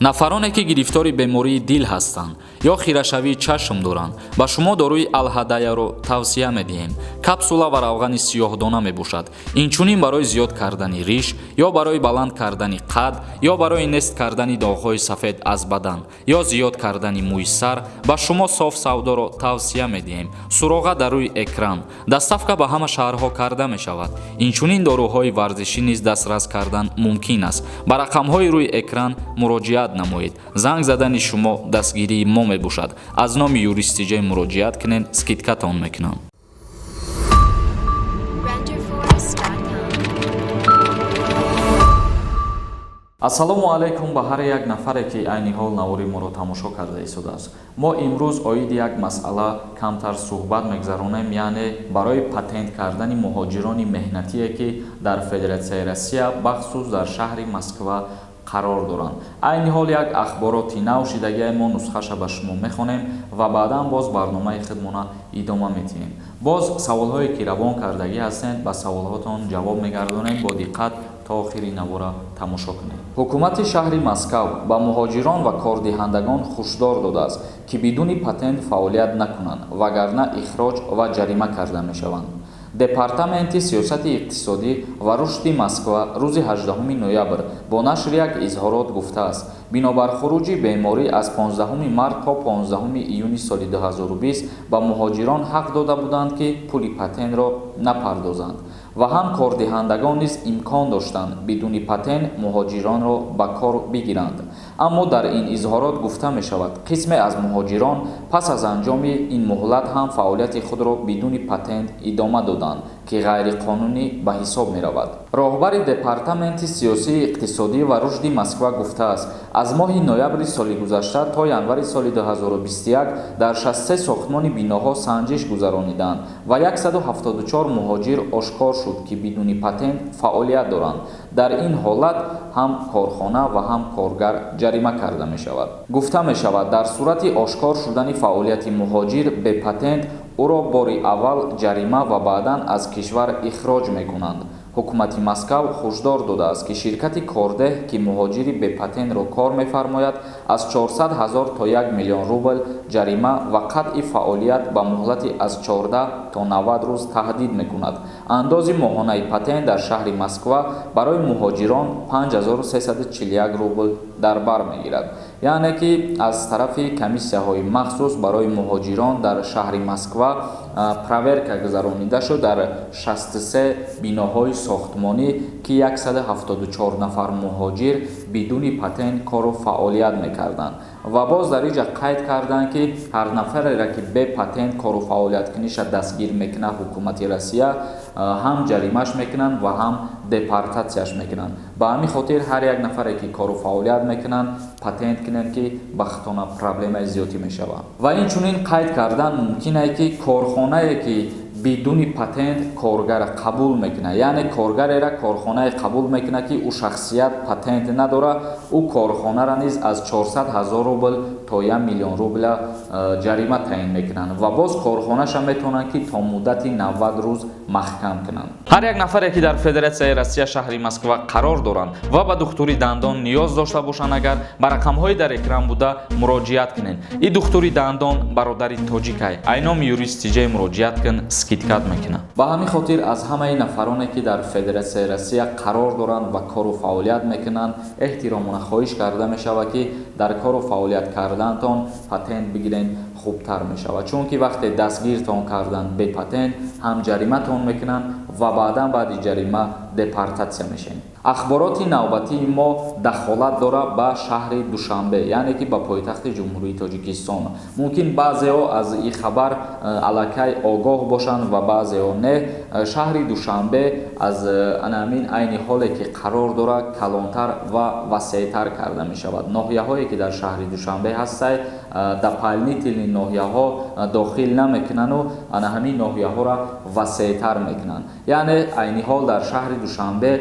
нафароне ки гирифтори бемории дил ҳастанд ё хирашавии чашм доранд ба шумо дорои алҳадаяро тавсия медиҳем. Капсула ва равғани сиёҳдона мебошад. Инчунин барои зиёд кардани риш ё барои баланд кардани қад ё барои нест кардани доғҳои сафед аз бадан ё зиёд кардани мӯи сар ба шумо соф савдоро тавсия медиҳем. Суроға дар рӯи экран. Доставка ба ҳама шаҳрҳо карда мешавад. Инчунин доруҳои варзишӣ низ дастрас кардан мумкин аст. Ба рақамҳои рӯи экран муроҷиат намоед. Занг задани шумо дастгирии мо мебошад. аз номи юристи ҷой муроҷиат кунед, скидкатон мекунам. ассалому алайкум ба ҳар як нафаре ки айни ҳол навори моро тамошо карда истодааст. мо имрӯз оиди як масъала камтар суҳбат мегзаронем, яъне барои патент кардани муҳоҷирони меҳнатие ки дар Федератсияи Россия бахусус дар шаҳри Москва қарор доранд. айни ҳол як ахбороти нав шидагиаи мо нусхаша ба шумо мехонем ва баъдан боз барномаи худмона идома метиҳем. боз саволҳое ки равон кардагӣ ҳастанд ба саволҳотон ҷавоб мегардонем. Бо диққат то охири навора тамошо кунед. ҳукумати шаҳри Москав ба муҳоҷирон ва кордиҳандагон хушдор додааст ки бидуни патент фаъолият накунанд, вагарна ихроҷ ва ҷарима карда мешаванд. департаменти сиёсати иқтисодӣ ва рушди Москва рӯзи 18 ноябр бо нашри як изҳорот гуфтааст: бинобар хуруҷи беморӣ аз 15 март то 15 июни соли 2020 ба муҳоҷирон ҳақ дода буданд ки пули патентро напардозанд ва ҳам кордиҳандагон низ имкон доштанд бидуни патент муҳоҷиронро ба кор бигиранд. аммо дар ин изҳорот гуфта мешавад, қисме аз муҳоҷирон пас аз анҷоми ин муҳлат ҳам фаъолияти худро бидуни патент идома доданд, ки ғайриқонунӣ ба ҳисоб меравад. роҳбари департаменти сиёсии иқтисодӣ ва рушди Москва гуфтааст: аз моҳи ноябри соли гузашта то январи соли 2021 дар 63 сохтмони биноҳо санҷиш гузарониданд ва 174 муҳоҷир ошкор шуд ки бидуни патент фаъолият доранд. дар ин ҳолат ҳам корхона ва ҳам коргар ҷарима карда мешавад. гуфта мешавад, дар сурати ошкор шудани фаъолияти муҳоҷир бе патент ӯро бори аввал ҷарима ва баъдан аз кишвар ихроҷ мекунанд. ҳукумати Москав хушдор додааст ки ширкати кордеҳ ки муҳоҷири бепатентро кор мефармояд аз 400 000 то 1 миллион рубл ҷарима ва қатъи фаъолият ба муҳлати аз 14 то 90 рӯз таҳдид мекунад. андози моҳонаи патент дар шаҳри Москва барои муҳоҷирон 5341 рубл дар бар мегирад. яъне ки аз тарафи комиссияҳои махсус барои муҳоҷирон дар шаҳри Москва проверка гузаронида шуд дар 63 биноҳои сохтмонӣ ки 174 нафар муҳоҷир бидуни патент кору фаъолият мекарданд ва боз дар инҷа қайд карданд ки ҳар нафареро ки бе патент кору фаъолият куниша дастгир мекунад ҳукумати Россия ҳам ҷаримаш мекунанд ва ҳам депортатсияш мекунанд. ба ҳамин хотир ҳар як нафаре ки кору фаъолият мекунанд патент кунанд ки ба хатона проблемаи зиёдӣ мешавад. ва инчунин қайд кардан мумкин аст ки корхонае ки бидуни патент коргара қабул мекунад, яъне коргареро корхонае қабул мекунад ки ӯ шахсият патент надора, ӯ корхонара низ аз 400 000 рубл то 1 миллион рубла ҷарима таъин мекунанд ва боз корхонаша метавонанд ки то муддати 90 рӯз маҳкам кунанд. ҳар як нафаре ки дар Федератсияи Россия шаҳри Москва қарор доранд ва ба духтури дандон ниёз дошта бошанд, агар ба рақамҳои дар экран буда муроҷиат кунед. ин духтури дандон бародари тоҷикай. айном юристи ҷой муроҷиат кун, скидкат мекунад. ба ҳамин хотир аз ҳамаи нафароне ки дар Федератсияи Россия қарор доранд ва кору фаъолият мекунанд эҳтиромона хоҳиш карда мешавад ки дар кору фаъолият кардантон патент бигиред, хубтар мешавад. чунки вақте дастгиртон кардан бе патент ҳам ҷариматон мекунанд ва баъдан баъди ҷарима депортатсия мешавед. ахбороти навбатии мо дахолат дора ба шаҳри Душанбе, яъне ки ба пойтахти ҷумҳурии Тоҷикистон. мумкин баъзеҳо аз ин хабар аллакай огоҳ бошанд ва баъзеҳо не. шаҳри Душанбе аз ҳамин айни ҳоле ки қарор дора калонтар ва васеътар карда мешавад. ноҳияҳое ки дар шаҳри Душанбе ҳастанд дополнительни ноҳияҳо дохил намекунанду ҳамин ноҳияҳоро васеътар мекунанд. яъне айни ҳол дар шаҳри Душанбе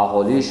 аҳолиш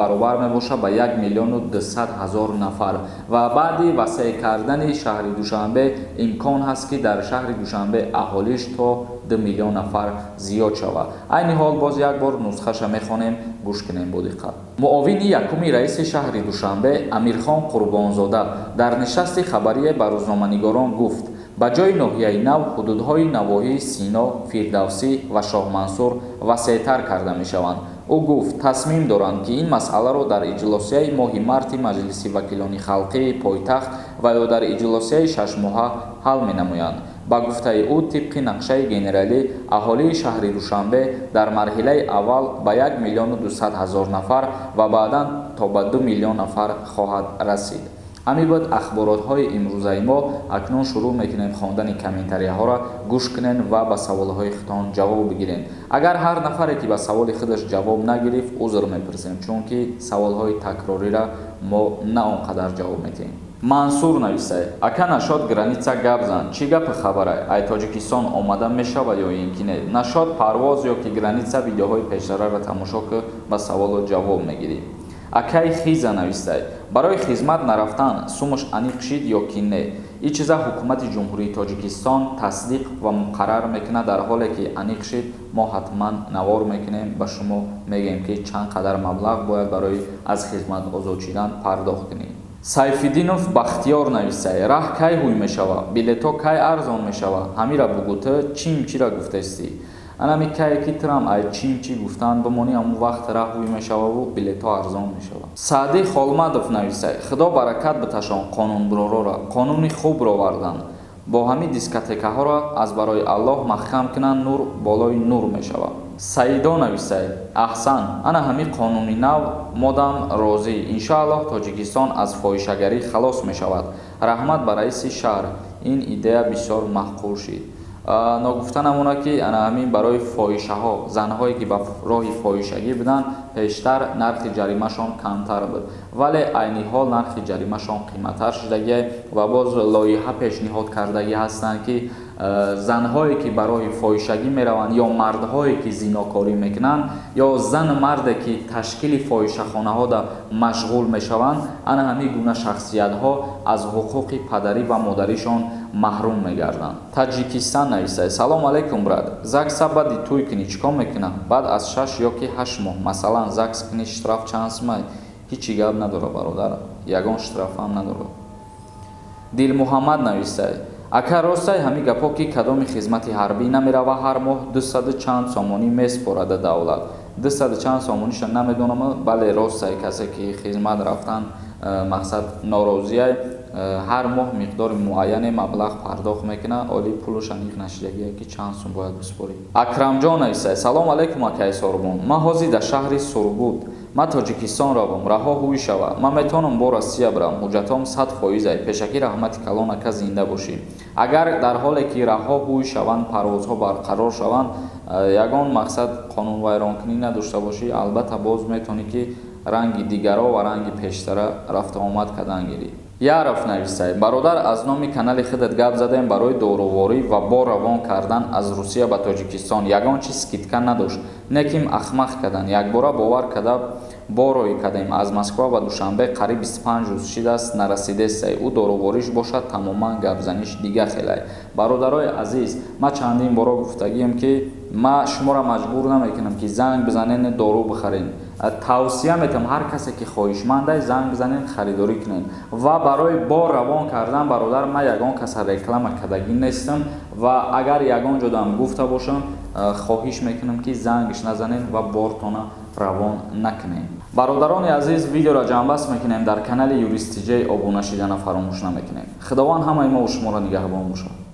баробар мебошад ба 1 миллиону 200 000 нафар ва баъди васеъ кардани шаҳри Душанбе имкон ҳаст ки дар шаҳри Душанбе аҳолиш то 2 миллион нафар зиёд шавад. Айни ҳол боз як бор нусхаша мехонем, гӯш кунем бо диққат. муовини якуми раиси шаҳри Душанбе Амирхон Қурбонзода дар нишасти хабарие ба рӯзноманигорон гуфт: ба ҷои ноҳияи нав ҳудудҳои навоҳии Сино, Фирдавсӣ ва Шоҳмансур васеътар карда мешаванд. ӯ гуфт тасмим доранд ки ин масъаларо дар иҷлосияи моҳи марти Маҷлиси вакилони халқии пойтахт ва ё дар иҷлосияи шашмоҳа ҳал менамоянд. ба гуфтаи ӯ тибқи нақшаи генералӣ аҳолии шаҳри Душанбе дар марҳилаи аввал ба 1 миллион 200 ҳазор нафар ва баъдан то ба 2 миллион нафар хоҳад расид. ҳамин буд ахборотҳои имрӯзаи мо. Акнун шурӯъ мекунем хондани комментарияҳоро. гӯш кунен ва ба саволҳои худтон ҷавоб бигирен. агар ҳар нафаре ки ба саволи худаш ҷавоб нагирифт, узр мепурсем, чунки саволҳои такрорира мо на он қадар ҷавоб метиҳем. Мансур нависай: ака нашод граница гап зан, чӣ гапи хабарай? Ай Тоҷикистон омада мешавад ё ин ки не? Нашод парвоз ё ки граница видеоҳои пешраро тамошо ку ба саволо ҷавоб мегирӣ. Акай Хиза навистай: барои хизмат нарафтан сумаш аниқ шид ё ки не? ин чиза ҳукумати ҷумҳурии Тоҷикистон тасдиқ ва муқаррар мекунад. дар ҳоле ки аниқ шид, мо ҳатман навор мекунем, ба шумо мегӯем ки чанд қадар маблағ бояд барои аз хизмат озод шудан пардохт кунед. Сайфиддинов Бахтиёр нависай: раҳ кай ҳуй мешава? Билетҳо кай арзон мешава? Ҳамира бугӯ ту чим чира гуфтасти? анами кае ки тирам ай чим чӣ гуфтан бимонӣ ҳамун вақт раҳ ҳуй мешававу билетҳо арзон мешава. Саъди Холмадов нависай: худо баракат биташон қонунбуророра, қонуни хубро вардан. бо ҳамин дискотекаҳоро аз барои Аллоҳ маҳкам кунанд, нур болои нур мешава. Саидо нависай: аҳсан, ана ҳамин қонуни нав модам розӣ. Иншааллоҳ Тоҷикистон аз фоҳишагарӣ халос мешавад. раҳмат ба раиси шаҳр. ин идея бисёр маъқул шид. ногуфта намона ки ана ҳамин барои фоҳишаҳо, занҳое ки ба роҳи фоҳишагӣ буданд, пештар нархи ҷаримашон камтар буд, вале айни ҳол нархи ҷаримашон қиматтар шудагӣ ва боз лоиҳа пешниҳод кардагӣ ҳастанд ки занҳое ки ба роҳи фоҳишагӣ мераванд ё мардҳое ки зинокорӣ мекунанд ё зан марде ки ташкили фоҳишахонаҳода машғул мешаванд, ана ҳамин гуна шахсиятҳо аз ҳуқуқи падарӣ ва модаришон маҳрум мегарданд. Таҷикистон нависай: салом алейкум брат. ЗАГСа баъди тӯй кунӣ чӣ кор мекунад? Баъд аз 6 ё ки 8 моҳ масалан ЗАГС кунӣ, штраф чанд сумай? ҳичи гап надорад бародар, ягон штраф ҳам надорад. Дилмуҳаммад нависай: ака ростай ҳамин гапо ки кадоми хизмати ҳарбӣ намерава ҳар моҳ 200 чанд сомонӣ меспорада давлат? 200 чанд сомониша намедонам, бале ростай касе ки хизмат рафтан мақсад норозияй ҳар моҳ миқдори муайяне маблағ пардохт мекунад. оли пулуш аниқ нашидагие ки чанд сум бояд биспорӣ. Акрамҷон нависай: салом алейкум акаи Сорбон. ман ҳозир дар шаҳри Сургут. ман Тоҷикистон равам, раҳо ҳуй шава. ман метавонам бо Россия барам. ҳуҷҷатҳоям 100% ай. пешакӣ раҳмати калон ака зинда бошӣ. агар дар ҳоле ки раҳо ҳуй шаванд, парвозҳо барқарор шаванд, ягон мақсад қонунвайронкунӣ надошта бошӣ, албатта боз метавонӣ ки ранги дигаро ва ранги пештара рафта омад кардан гирӣ. Яров нависай: бародар, аз номи канали худат гап задем барои доруворӣ ва бо равон кардан аз Русия ба Тоҷикистон. ягон чиз скидка надошт. неким ахмақ кардан. якбора бовар карда бо роҳӣ кардем. аз Москва ба Душанбе қариб 25 рӯз шидааст, нарасидестай. ӯ дорувориш бошад, тамоман гапзаниш дига хелай. бародарои азиз, ма чандин боро гуфтагием ки ма шуморо маҷбур намекунам ки занг бизанен, дору бихарен. тавсия метам ҳар касе ки хоҳишмандай занг бизанен, харидорӣ кунен. ва барои бо равон кардан, бародар, ма ягон каса реклама кардагӣ нестам ва агар ягон ҷодам гуфта бошам, хоҳиш мекунам ки зангш назанен ва бортона равон накунем. бародарони азиз, видеоро ҷамъбаст мекунем. дар канали Юрист TJ обуна шидана фаромӯш намекунем. худованд ҳамаи мо ва шуморо нигаҳбон бошад.